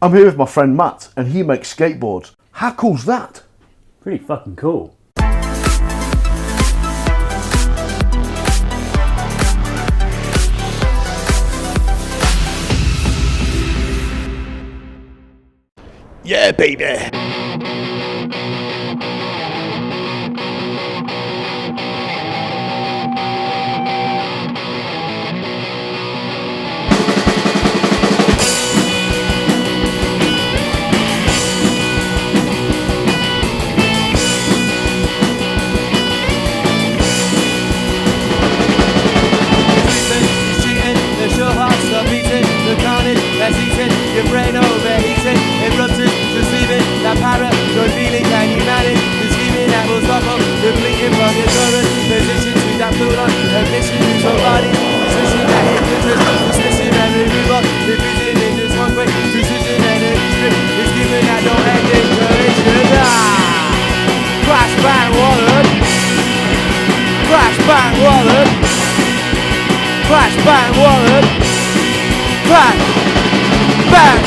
I'm here with my friend Matt, and he makes skateboards. How cool's that? Pretty fucking cool. Yeah, baby! Your brain overheating, erupted, receiving that Barrett, your feeling, can you manage the scheming that will stop up, the blinking from your current position to that pool on, a mission to somebody, switching that interest, dismissing and removal, diffusing in just one quick precision and a script, it's giving that don't end inclination. Crash, bang, Wallop. Crash, bang, Wallop. Crash, bang, Wallop. Crash, bang!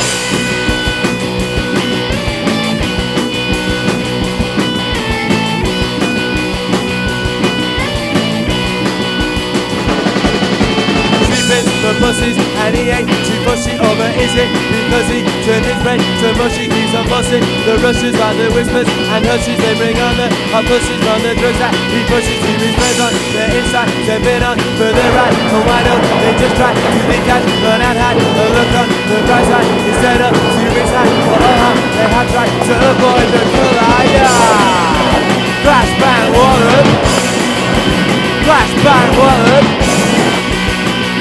Sleeping for pussies and he ain't too fussy over is it because he turned his brain so much he keeps on fussing. The rushes are the whispers and hushes they bring on the hot pushes from the drugs that he pushes to his friends on the inside. They've been on for the ride, and why don't they just try to detach, but I've had a look on the bright side instead of to his hand. For all they have tried to avoid the collide. Crash, bang, Wallop. Crash, bang, Wallop.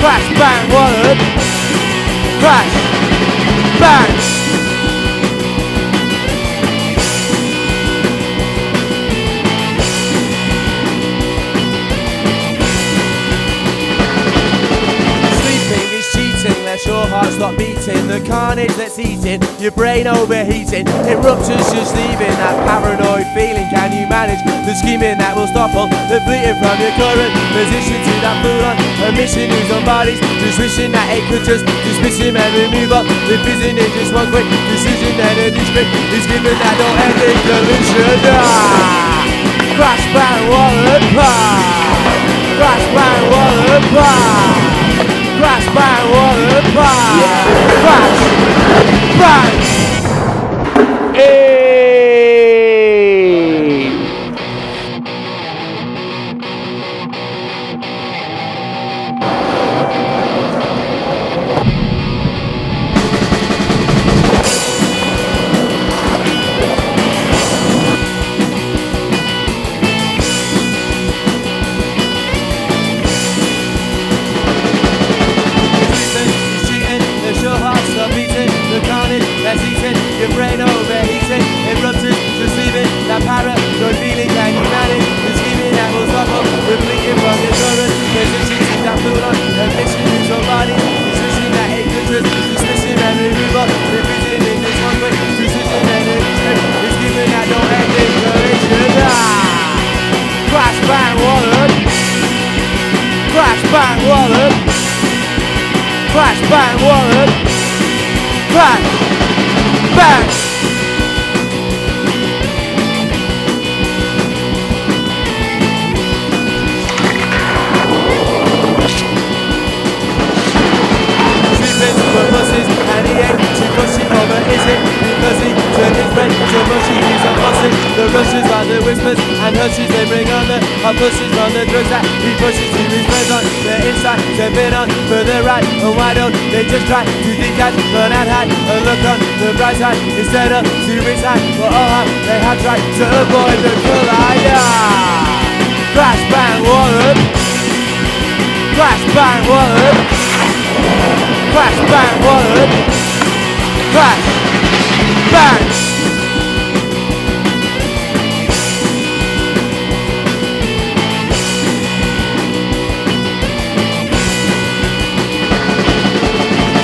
Crash, bang, Wallop. Crash, bang. Let your heart stop beating, the carnage that's eating, your brain overheating, eruptions just leaving that paranoid feeling. Can you manage the scheming that will stop all the fleeting from your current position to that fool on a mission who's on bodies, just wishing that it could just dismiss him and remove all the vision in just one quick decision and a district is given that don't end in collision. Crash, bang, Wallop. Crash, bang, Wallop. Crash, bang, Wallop. Crash, bang. Hey. Your brain overheating, erupted, receiving that Barrett, your feeling, can you manage the scheming that will stop up, the blinking from your current position to that fool on a mission to somebody, switching that interest, dismissing and removal, repeating in this one quick precision and a district, it's giving that don't end inclination. Crash, bang, Wallop. Crash, bang, Wallop. Crash, bang, Wallop. Crash, bang! Sleeping for pussies and he ain't too pushy over is it because he turned his brain so much he keeps on fussing. The rushes are the whispers and hushes they bring on the hot pushes from the drugs that he pushes to his friends on the inside. They've been on for the ride, and why don't they just try to detach, but I've had a look on the bright side instead of to his hand. For all they have tried to avoid the collide. Crash, bang, Wallop. Crash, bang, Wallop. Crash, bang, Wallop. Crash, bang.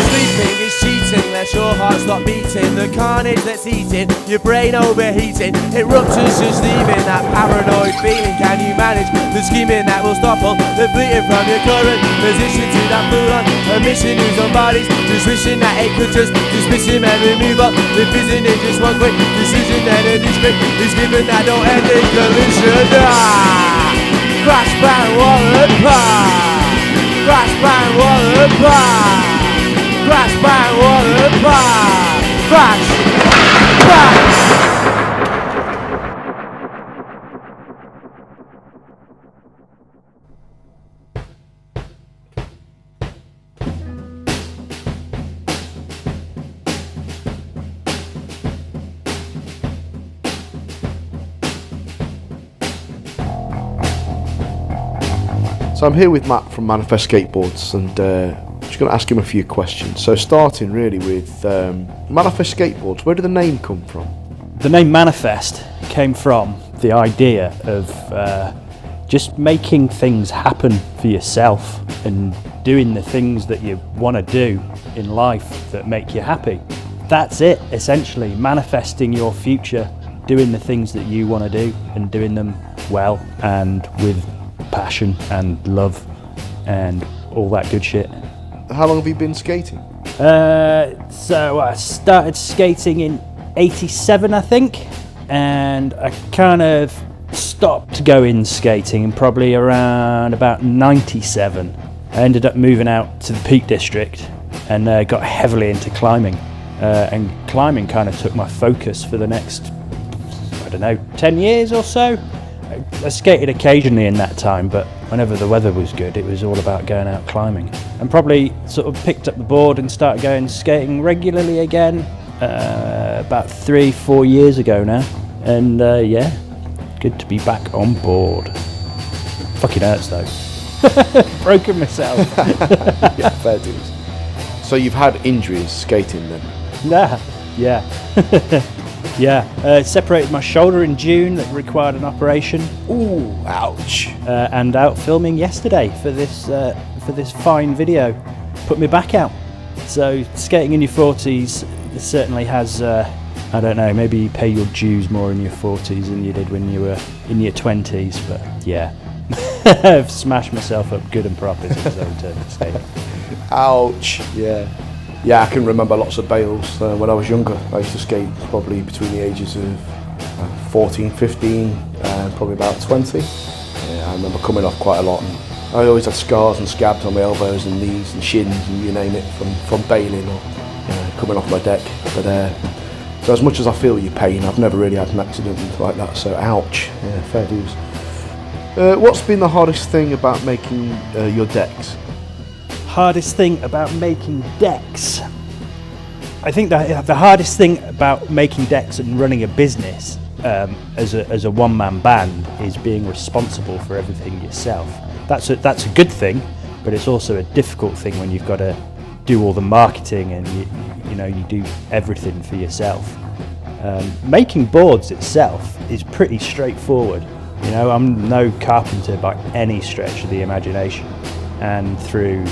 Sleeping is cheating, let your heart heart's not beating, the carnage that's eating, your brain overheating, it ruptures just leaving that paranoid feeling. Can you manage the scheming that will stop all the fleeting from your current position to that fool on a mission who's on bodies, just wishing that it could just dismiss him and remove up the vision in just one quick decision, and a district is given that don't end in collision. Crash, bang, Wallop, crash, bang, Wallop, crash, bang, Wallop, crash, bang. So I'm here with Matt from Manifest Skateboards, and just going to ask him a few questions. So starting really with Manifest Skateboards, where did the name come from? The name Manifest came from the idea of just making things happen for yourself and doing the things that you want to do in life that make you happy. That's it, essentially, manifesting your future, doing the things that you want to do and doing them well and with passion and love and all that good shit. How long have you been skating? So I started skating in '87, I think, and I kind of stopped going skating in probably around about '97. I ended up moving out to the Peak District and got heavily into climbing, and climbing kind of took my focus for the next, I don't know, 10 years or so. I skated occasionally in that time, but whenever the weather was good, it was all about going out climbing. And probably sort of picked up the board and started going skating regularly again about 3-4 years ago now. And yeah, good to be back on board. Fucking hurts though. Broken myself. Yeah, fair dues. So you've had injuries skating then? Nah, yeah. Yeah, separated my shoulder in June, that required an operation. Ooh, ouch. And out filming yesterday for this fine video. Put my back out. So skating in your 40s certainly has, I don't know, maybe you pay your dues more in your 40s than you did when you were in your 20s, but yeah. I've smashed myself up good and proper since I returned to skating. Ouch, yeah. Yeah, I can remember lots of bails when I was younger. I used to skate probably between the ages of 14, 15, and probably about 20. Yeah, I remember coming off quite a lot. And I always had scars and scabs on my elbows and knees and shins and you name it from bailing or coming off my deck. But so as much as I feel your pain, I've never really had an accident like that. So ouch, yeah, fair dues. What's been the hardest thing about making your decks? Hardest thing about making decks. I think that the hardest thing about making decks and running a business as a one-man band is being responsible for everything yourself. That's a good thing, but it's also a difficult thing when you've got to do all the marketing and you do everything for yourself. Making boards itself is pretty straightforward. I'm no carpenter by any stretch of the imagination, and through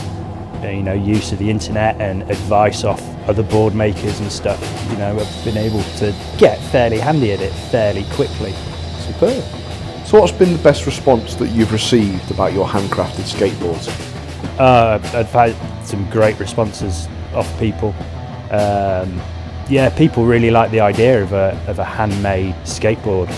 use of the internet and advice off other board makers and stuff, I've been able to get fairly handy at it fairly quickly. Superb. So what's been the best response that you've received about your handcrafted skateboards? I've had some great responses off people. People really like the idea of a handmade skateboard.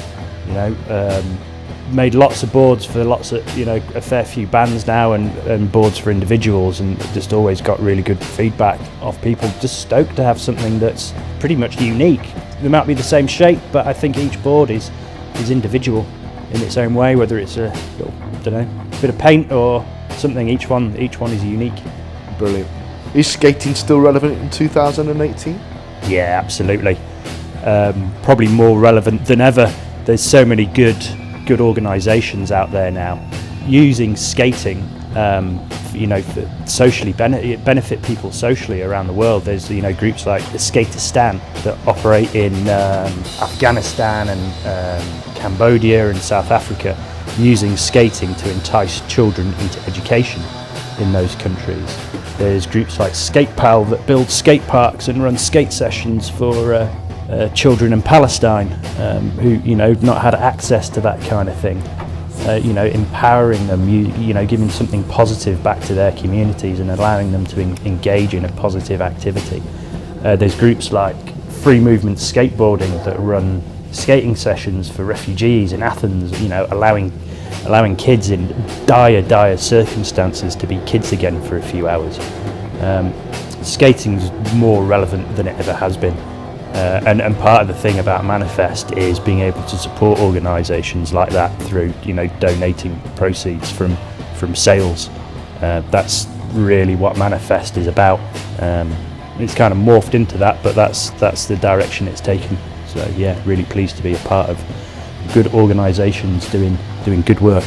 Made lots of boards for lots of, a fair few bands now and boards for individuals, and just always got really good feedback off people. Just stoked to have something that's pretty much unique. They might be the same shape, but I think each board is individual in its own way, whether it's a little, bit of paint or something. Each one is unique. Brilliant. Is skating still relevant in 2018? Yeah, absolutely. Probably more relevant than ever. There's so many good organisations out there now using skating, for socially benefit people socially around the world. There's groups like the Skaterstan that operate in Afghanistan and Cambodia and South Africa, using skating to entice children into education. in those countries. There's groups like SkatePal that build skate parks and run skate sessions for children in Palestine who, you know, not had access to that kind of thing. You know, empowering them, you know, giving something positive back to their communities and allowing them to engage in a positive activity. There's groups like Free Movement Skateboarding that run skating sessions for refugees in Athens, you know, allowing kids in dire circumstances to be kids again for a few hours. Skating's more relevant than it ever has been. And part of the thing about Manifest is being able to support organisations like that through, you know, donating proceeds from sales. That's really what Manifest is about. It's kind of morphed into that, but that's the direction it's taken. So yeah, really pleased to be a part of good organisations doing good work.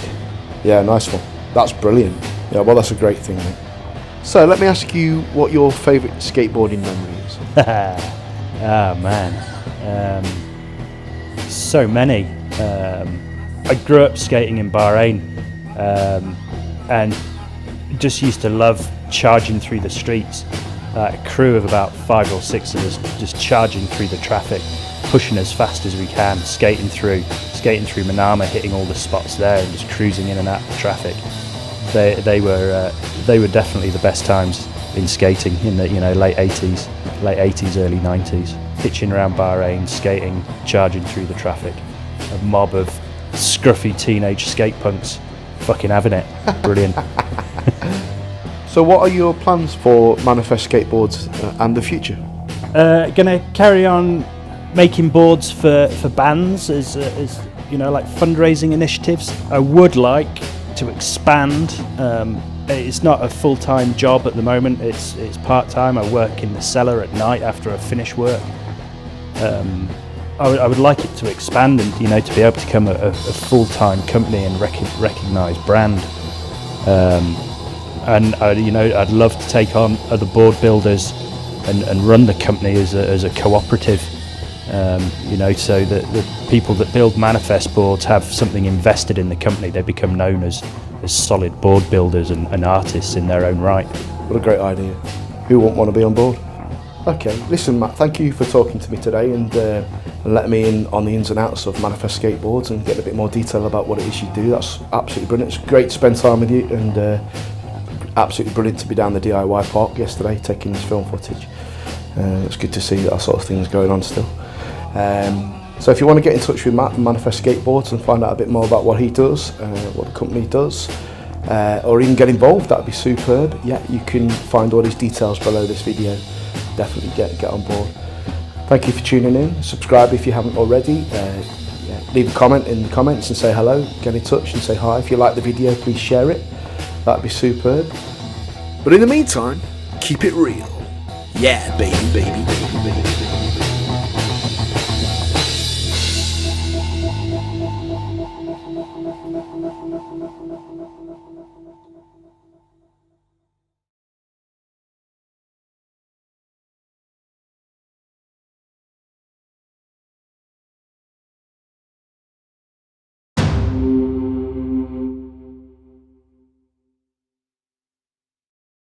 Yeah, nice one. That's brilliant. Yeah, well, that's a great thing, mate. So let me ask you what your favourite skateboarding memory is. Ah, man. So many. I grew up skating in Bahrain and just used to love charging through the streets. A crew of about 5 or 6 of us just charging through the traffic, pushing as fast as we can, skating through Manama, hitting all the spots there and just cruising in and out of traffic. They were definitely the best times in skating in the, you know, late 80s, early 90s. Hitching around Bahrain, skating, charging through the traffic. A mob of scruffy teenage skate punks fucking having it. Brilliant. So what are your plans for Manifest Skateboards and the future? Gonna carry on making boards for bands as you know, like fundraising initiatives. I would like to expand. It's not a full-time job at the moment, it's part-time. I work in the cellar at night after I finish work. I would like it to expand and, you know, to be able to become a full-time company and recognised brand. And I'd love to take on other board builders and run the company as a cooperative. You know, so that the people that build Manifest boards have something invested in the company. They become known as solid board builders and artists in their own right. What a great idea. Who wouldn't want to be on board? Okay, listen, Matt, thank you for talking to me today and letting me in on the ins and outs of Manifest Skateboards and get a bit more detail about what it is you do. That's absolutely brilliant. It's great to spend time with you and absolutely brilliant to be down the DIY park yesterday taking this film footage. It's good to see that sort of things going on still. So if you want to get in touch with Matt and Manifest Skateboards and find out a bit more about what he does, what the company does, or even get involved, that'd be superb. Yeah, you can find all his details below this video. Definitely get on board. Thank you for tuning in. Subscribe if you haven't already. Leave a comment in the comments and say hello. Get in touch and say hi. If you like the video, please share it. That'd be superb. But in the meantime, keep it real. Yeah, baby.